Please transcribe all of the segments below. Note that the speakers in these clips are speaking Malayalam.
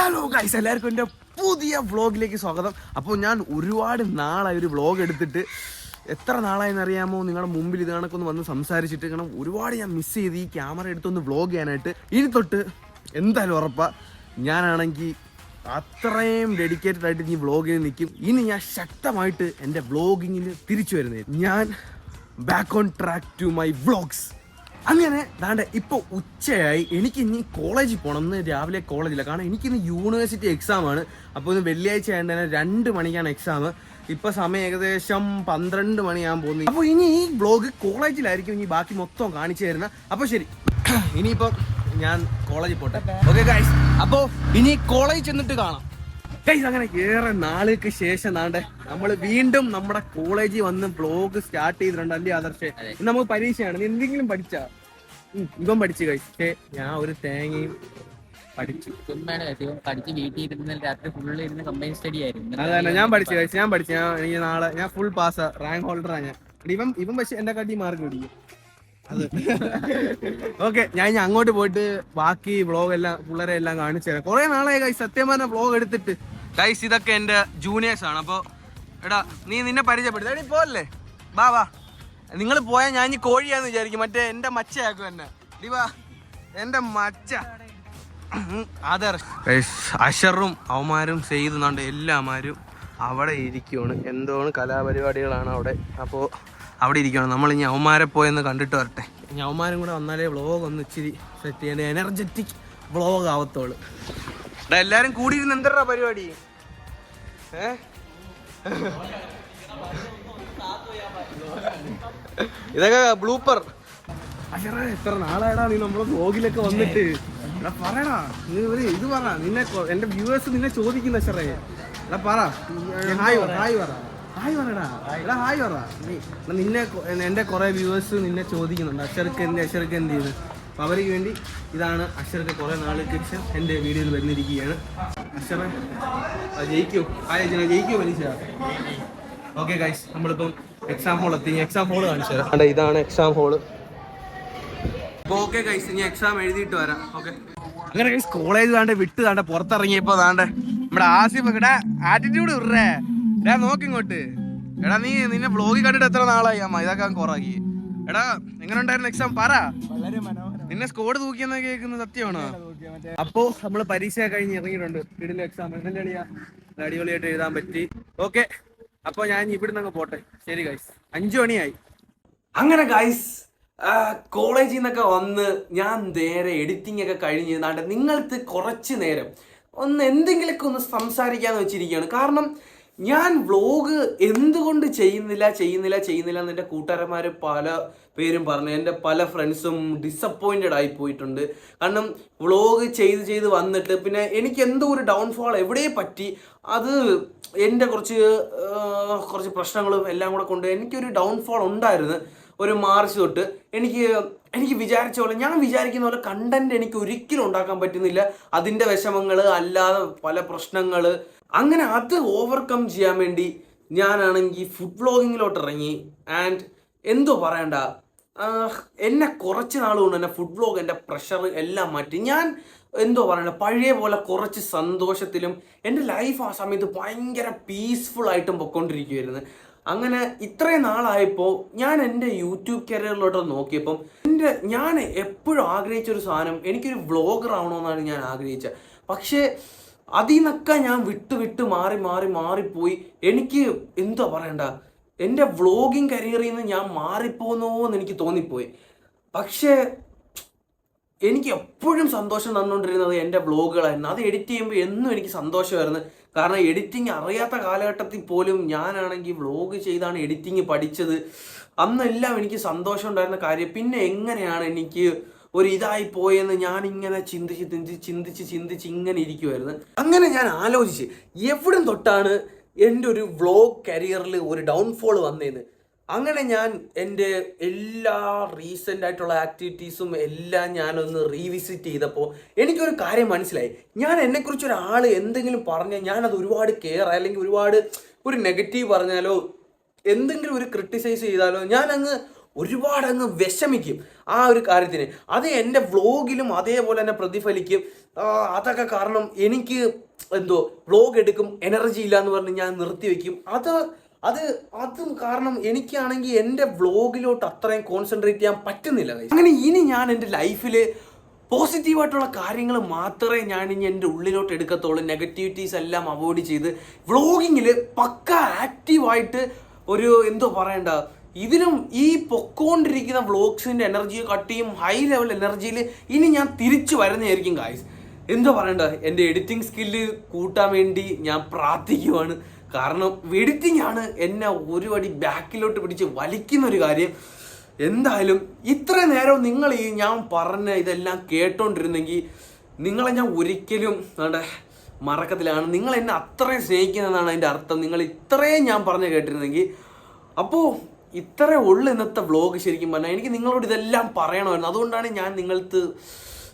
ഹലോ ഗൈസ്, എല്ലാവർക്കും എൻ്റെ പുതിയ വ്ളോഗിലേക്ക് സ്വാഗതം. അപ്പോൾ ഞാൻ ഒരുപാട് നാളായി ഒരു വ്ളോഗ് എടുത്തിട്ട്. എത്ര നാളായെന്ന് അറിയാമോ? നിങ്ങളുടെ മുമ്പിൽ ഇത് കണക്കൊന്ന് വന്ന് സംസാരിച്ചിട്ട്. കാരണം ഒരുപാട് ഞാൻ മിസ് ചെയ്ത് ഈ ക്യാമറ എടുത്തൊന്ന് വ്ളോഗ് ചെയ്യാനായിട്ട്. ഇനി തൊട്ട് എന്തായാലും ഉറപ്പാണ്, ഞാനാണെങ്കിൽ അത്രയും ഡെഡിക്കേറ്റഡ് ആയിട്ട് ഈ വ്ളോഗിന് നിൽക്കും. ഇനി ഞാൻ ശക്തമായിട്ട് എൻ്റെ വ്ളോഗിങ്ങിന് തിരിച്ചു വരുന്നത്. ഞാൻ back on track to my vlogs. അങ്ങനെ ദാണ്ടെ ഇപ്പോൾ ഉച്ചയായി. എനിക്കിനി കോളേജിൽ പോകണം. ഇന്ന് രാവിലെ കോളേജില്ല, കാരണം എനിക്കിന്ന് യൂണിവേഴ്സിറ്റി എക്സാമാണ്. അപ്പോൾ ഇന്ന് വെള്ളിയാഴ്ച ആയതുകൊണ്ട് തന്നെ 2 മണിക്കാണ് എക്സാം. ഇപ്പോൾ സമയം ഏകദേശം 12 മണിയാകാൻ പോകുന്നു. അപ്പോൾ ഇനി ഈ വ്ളോഗ് കോളേജിലായിരിക്കും ഇനി ബാക്കി മൊത്തം കാണിച്ചു തരുന്നത്. അപ്പോൾ ശരി, ഇനിയിപ്പോൾ ഞാൻ കോളേജിൽ പോട്ടെ. ഓക്കെ ഗൈസ്, അപ്പോൾ ഇനി കോളേജിൽ ചെന്നിട്ട് കാണാം. ഗൈസ്, അങ്ങനെ ഏറെ നാളുകൾക്ക് ശേഷം നാണ്ടെ നമ്മൾ വീണ്ടും നമ്മുടെ കോളേജിൽ വന്ന് വ്ളോഗ് സ്റ്റാർട്ട് ചെയ്തിട്ടുണ്ട്. അല്ലേ ആദർശേ? നമുക്ക് പരീക്ഷയാണ്. നീ എന്തെങ്കിലും പഠിച്ചാ? ഇവൻ പഠിച്ചു ഗൈസ്. പക്ഷേ ഞാൻ ഒരു തേങ്ങയും പഠിച്ചു. അതന്നെ, ഞാൻ പഠിച്ചു ഗൈസ്. ഞാൻ എനിക്ക് നാളെ ഞാൻ ഫുൾ പാസ്, റാങ്ക് ഹോൾഡറാണ് ഞാൻ. ഇവൻ പക്ഷെ എന്റെ കാട്ടി മാർക്ക് പിടിക്കും. അത് ഓക്കെ, ഞാൻ ഇനി അങ്ങോട്ട് പോയിട്ട് ബാക്കി വ്ളോഗ് എല്ലാം പിള്ളേരെ എല്ലാം കാണിച്ചു തരാം. കുറെ നാളായി ഗൈസ് സത്യം പറഞ്ഞ വ്ളോഗ് എടുത്തിട്ട്. ഗൈസ്, ഇതൊക്കെ എന്റെ ജൂനിയേഴ്സ് ആണ്. അപ്പോൾ എടാ, നീ നിന്നെ പരിചയപ്പെടുത്ത. എടീ പോലല്ലേ, വാ. നിങ്ങൾ പോയാൽ ഞാൻ ഇനി കോഴിയാന്ന് വിചാരിക്കും. മറ്റേ എന്റെ മച്ചയാക്കും എന്നെ. വാ, എന്റെ മച്ച. അഷറും അവന്മാരും ചെയ്തുന്നുണ്ട്. എല്ലാമാരും അവിടെ ഇരിക്കുകയാണ്. എന്തോന്ന് കലാപരിപാടികളാണ് അവിടെ. അപ്പോൾ അവിടെ ഇരിക്കുകയാണ്. നമ്മൾ ഇനി അവന്മാരെ പോയെന്ന് കണ്ടിട്ട് വരട്ടെ. ഇനി അവന്മാരും കൂടെ വന്നാലേ വ്ളോഗ് ഒന്ന് ഇച്ചിരി സെറ്റ് ചെയ്യേണ്ട എനർജറ്റിക് വ്ളോഗ് ആവത്തോളൂ. എല്ലാരും കൂടിയിരുന്ന് എന്താ പരിപാടി? ഇതൊക്കെ ബ്ലൂപ്പർ. അഷറേ, എത്ര നാളായടാ നീ നമ്മുടെ വ്ളോഗിലൊക്കെ വന്നിട്ട്. എടാ പറയടാ, നീ ഒരു ഇത് പറ. നിന്നെ എന്റെ വ്യൂവേഴ്സ് നിന്നെ ചോദിക്കുന്ന അഷറേ. എടാ പറ, ഹായ് പറ. ഹായ് പറയടാ. എടാ ഹായ് പറ. നിന്നെ എന്റെ കുറെ വ്യൂവേഴ്സ് നിന്നെ ചോദിക്കുന്നുണ്ട്, അഷർക്ക് എന്ത് ചെയ്യുന്നു. അപ്പോൾ അവർക്ക് വേണ്ടി ഇതാണ് അഷർക്ക് കുറെ നാളുകൾക്ക് ശേഷം എൻ്റെ വീഡിയോയിൽ വരുന്നിരിക്കുകയാണ്. അഷറെ ജയിക്കൂ പരീക്ഷ. ഓക്കെ ഗൈസ്, നമ്മളിപ്പം എക്സാം ഹോൾ എത്തി. എക്സാം ഹോൾ കാണിച്ചു തരാം. ഇതാണ് എക്സാം ഹോള്. അപ്പോൾ ഓക്കെ ഗൈസ്, ഇനി എക്സാം എഴുതിയിട്ട് വരാം. ഓക്കെ, അങ്ങനെ ഗൈസ് കോളേജ് താണ്ടെ വിട്ട് താണ്ടെ പുറത്തിറങ്ങിയപ്പോൾ താണ്ടെ നമ്മുടെ ആസിഫ് എടാ ആറ്റിറ്റ്യൂഡ് ഇറേ. എടാ നോക്കിങ്ങോട്ട്. എടാ നിന്നെ വ്ളോഗിൽ കണ്ടിട്ട് എത്ര നാളായി? അമ്മ ഇതൊക്കെ കുറവാക്കി. എടാ എങ്ങനെ ഉണ്ടായിരുന്നു എക്സാം? പറ. നിന്നെ സ്കോഡ് തൂക്കിയെന്ന് കേൾക്കുന്നത് സത്യമാണോ? അപ്പോ നമ്മള് പരീക്ഷ കഴിഞ്ഞ് ഇറങ്ങിയിട്ടുണ്ട്. വീടിന്റെ എക്സാം അടിപൊളിയായിട്ട് എഴുതാൻ പറ്റി. ഓക്കെ, അപ്പൊ ഞാൻ ഇവിടുന്ന് അങ്ങ് പോട്ടെ. ശരി ഗൈസ്, 5 മണിയായി. അങ്ങനെ ഗൈസ്, കോളേജിൽ നിന്നൊക്കെ വന്ന് ഞാൻ നേരെ എഡിറ്റിംഗ് ഒക്കെ കഴിഞ്ഞ് നിങ്ങൾക്ക് കുറച്ച് നേരം ഒന്ന് എന്തെങ്കിലുമൊക്കെ ഒന്ന് സംസാരിക്കാന്ന് വെച്ചിരിക്കുകയാണ്. കാരണം ഞാൻ വ്ളോഗ് എന്തുകൊണ്ട് ചെയ്യുന്നില്ല എന്ന് എൻ്റെ കൂട്ടുകാരന്മാർ പല പേരും പറഞ്ഞു. എൻ്റെ പല ഫ്രണ്ട്സും ഡിസപ്പോയിൻറ്റഡ് ആയി പോയിട്ടുണ്ട്. കാരണം വ്ളോഗ് ചെയ്ത് വന്നിട്ട് പിന്നെ എനിക്ക് എന്തോ ഒരു ഡൗൺഫോൾ എവിടെ പറ്റി. അത് എൻ്റെ കുറച്ച് പ്രശ്നങ്ങളും എല്ലാം കൂടെ കൊണ്ട് എനിക്കൊരു ഡൗൺഫോൾ ഉണ്ടായിരുന്നു. ഒരു മാർച്ച് തൊട്ട് എനിക്ക് വിചാരിച്ച പോലെ, ഞാൻ വിചാരിക്കുന്ന പോലെ കണ്ടന്റ് എനിക്ക് ഒരിക്കലും ഉണ്ടാക്കാൻ പറ്റുന്നില്ല. അതിൻ്റെ വിഷമങ്ങൾ അല്ലാതെ പല പ്രശ്നങ്ങൾ. അങ്ങനെ അത് ഓവർകം ചെയ്യാൻ വേണ്ടി ഞാനാണെങ്കിൽ ഫുഡ് വ്ളോഗിങ്ങിലോട്ട് ഇറങ്ങി. ആൻഡ് എന്തോ പറയണ്ട, എന്നെ കുറച്ച് നാൾ കൊണ്ട് തന്നെ ഫുഡ് വ്ളോഗ് എൻ്റെ പ്രഷർ എല്ലാം മാറ്റി. ഞാൻ എന്തോ പറയണ്ട, പഴയ പോലെ കുറച്ച് സന്തോഷത്തിലും എൻ്റെ ലൈഫ് ആ സമയത്ത് ഭയങ്കര പീസ്ഫുൾ ആയിട്ടും പൊയ്ക്കൊണ്ടിരിക്കുമായിരുന്നു. അങ്ങനെ ഇത്രയും നാളായപ്പോൾ ഞാൻ എൻ്റെ യൂട്യൂബ് കരിയറിലോട്ട് നോക്കിയപ്പം ഞാൻ എപ്പോഴും ആഗ്രഹിച്ചൊരു സാധനം, എനിക്കൊരു വ്ളോഗർ ആവണമെന്നാണ് ഞാൻ ആഗ്രഹിച്ചത്. പക്ഷേ അതിൽ നിന്നൊക്കെ ഞാൻ വിട്ട് മാറിപ്പോയി. എനിക്ക് എന്താ പറയണ്ട, എൻ്റെ വ്ളോഗിങ് കരിയറിൽ നിന്ന് ഞാൻ മാറിപ്പോന്നോ എന്ന് എനിക്ക് തോന്നിപ്പോയി. പക്ഷേ എനിക്ക് എപ്പോഴും സന്തോഷം തന്നുകൊണ്ടിരുന്നത് എൻ്റെ വ്ളോഗുകളായിരുന്നു. അത് എഡിറ്റ് ചെയ്യുമ്പോൾ എന്നും എനിക്ക് സന്തോഷമായിരുന്നു. കാരണം എഡിറ്റിംഗ് അറിയാത്ത കാലഘട്ടത്തിൽ പോലും ഞാനാണെങ്കിൽ വ്ളോഗ് ചെയ്താണ് എഡിറ്റിംഗ് പഠിച്ചത്. അന്നെല്ലാം എനിക്ക് സന്തോഷം ഉണ്ടായിരുന്ന കാര്യം. പിന്നെ എങ്ങനെയാണ് എനിക്ക് ഒരു ഇതായി പോയെന്ന് ഞാനിങ്ങനെ ചിന്തിച്ച് ഇങ്ങനെ ഇരിക്കുമായിരുന്നു. അങ്ങനെ ഞാൻ ആലോചിച്ച് എവിടെ തൊട്ടാണ് എൻ്റെ ഒരു വ്ളോഗ് കരിയറിൽ ഒരു ഡൗൺഫോൾ വന്നതെന്ന്. അങ്ങനെ ഞാൻ എൻ്റെ എല്ലാ റീസെൻ്റ് ആയിട്ടുള്ള ആക്ടിവിറ്റീസും എല്ലാം ഞാനൊന്ന് റീവിസിറ്റ് ചെയ്തപ്പോൾ എനിക്കൊരു കാര്യം മനസ്സിലായി. ഞാൻ എന്നെക്കുറിച്ച് ഒരാൾ എന്തെങ്കിലും പറഞ്ഞാൽ ഞാനത് ഒരുപാട് കെയർ, അല്ലെങ്കിൽ ഒരുപാട് ഒരു നെഗറ്റീവ് പറഞ്ഞാലോ എന്തെങ്കിലും ഒരു ക്രിട്ടിസൈസ് ചെയ്താലോ ഞാൻ അങ്ങ് ഒരുപാട് അങ്ങ് വിഷമിക്കും ആ ഒരു കാര്യത്തിന്. അത് എൻ്റെ വ്ളോഗിലും അതേപോലെ തന്നെ പ്രതിഫലിക്കും. അതൊക്കെ കാരണം എനിക്ക് എന്തോ വ്ളോഗ് എടുക്കും എനർജി ഇല്ല എന്ന് പറഞ്ഞ് ഞാൻ നിർത്തിവെക്കും. അതും കാരണം എനിക്കാണെങ്കിൽ എൻ്റെ വ്ളോഗിലോട്ട് അത്രയും കോൺസെൻട്രേറ്റ് ചെയ്യാൻ പറ്റുന്നില്ല. അങ്ങനെ ഇനി ഞാൻ എൻ്റെ ലൈഫിൽ പോസിറ്റീവായിട്ടുള്ള കാര്യങ്ങൾ മാത്രമേ ഞാൻ ഇനി എൻ്റെ ഉള്ളിലോട്ട് എടുക്കത്തുള്ളൂ. നെഗറ്റിവിറ്റീസ് എല്ലാം അവോയ്ഡ് ചെയ്ത് വ്ളോഗിങ്ങിൽ പക്ക ആക്റ്റീവായിട്ട് ഒരു എന്തോ പറയണ്ട, ഇതിലും ഈ പൊക്കോണ്ടിരിക്കുന്ന വ്ളോഗ്സിൻ്റെ എനർജിയെ കട്ടിയും ഹൈ ലെവൽ എനർജിയിൽ ഇനി ഞാൻ തിരിച്ചു വരുന്നതായിരിക്കും ഗായ്സ്. എന്തോ പറയണ്ട, എൻ്റെ എഡിറ്റിംഗ് സ്കില്ല് കൂട്ടാൻ വേണ്ടി ഞാൻ പ്രാർത്ഥിക്കുവാണ്. കാരണം എഡിറ്റിംഗ് ആണ് എന്നെ ഒരു പടി ബാക്കിലോട്ട് പിടിച്ച് വലിക്കുന്ന ഒരു കാര്യം. എന്തായാലും ഇത്ര നേരം നിങ്ങൾ ഈ ഞാൻ പറഞ്ഞ ഇതെല്ലാം കേട്ടോണ്ടിരുന്നെങ്കിൽ നിങ്ങളെ ഞാൻ ഒരിക്കലും മറക്കത്തിലാണ്. നിങ്ങൾ എന്നെ അത്രയും സ്നേഹിക്കുന്നതാണ് അതിൻ്റെ അർത്ഥം. നിങ്ങൾ ഇത്രയും ഞാൻ പറഞ്ഞു കേട്ടിരുന്നെങ്കിൽ. അപ്പോൾ ഇത്രേ ഉള്ളു ഇന്നത്തെ വ്ളോഗ്. ശരിക്കും പറഞ്ഞാൽ എനിക്ക് നിങ്ങളോട് ഇതെല്ലാം പറയണമായിരുന്നു. അതുകൊണ്ടാണ് ഞാൻ നിങ്ങൾക്ക്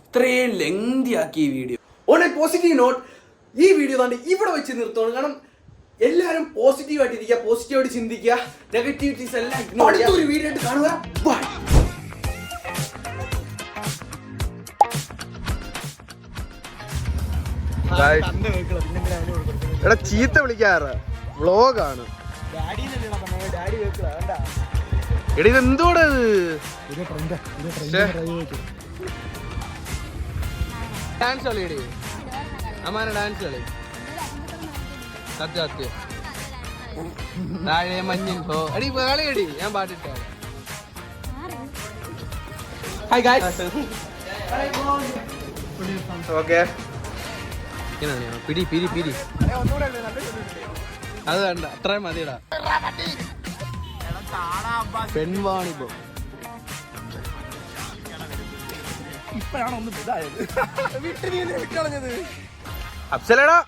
ഇത്രയും ലെങ്തി ആക്കി ഈ video. On A positive not ഈ വീഡിയോ തന്നെ ഇവിടെ വെച്ച് നിർത്തുകയാണ്. കാരണം എല്ലാവരും പോസിറ്റീവായിട്ടിരിക്കുക, പോസിറ്റീവായിട്ട് ചിന്തിക്കുക, നെഗറ്റിവിറ്റീസ് എല്ലാം ഇഗ്നോർ ചെയ്യുക. അടുത്തൊരു വീഡിയോ ആയിട്ട് കാണുക. ബൈ. എടാ ചീത്ത വിളിക്കാറ് വ്ളോഗാണ്. എടാ ഇതെന്തോടാ ഡാൻസ് കളിയടി അമ്മാനെ, ഡാൻസ് കളി സത്യം. താഴെ മഞ്ഞിൽ പോ അടി കളിയടി, ഞാൻ പാട്ടിട്ടാ. Hi guys. ഓക്കെ പിടി പിരി പിരി അത് വേണ്ട, അത്രയും മതിയടാ. പെൺവാണിപ്പോ ഇപ്പഴാണ് ഒന്ന് ഇതായത്. വിട്ട് നീ വിട്ടളഞ്ഞത് അപ്സലേടാ.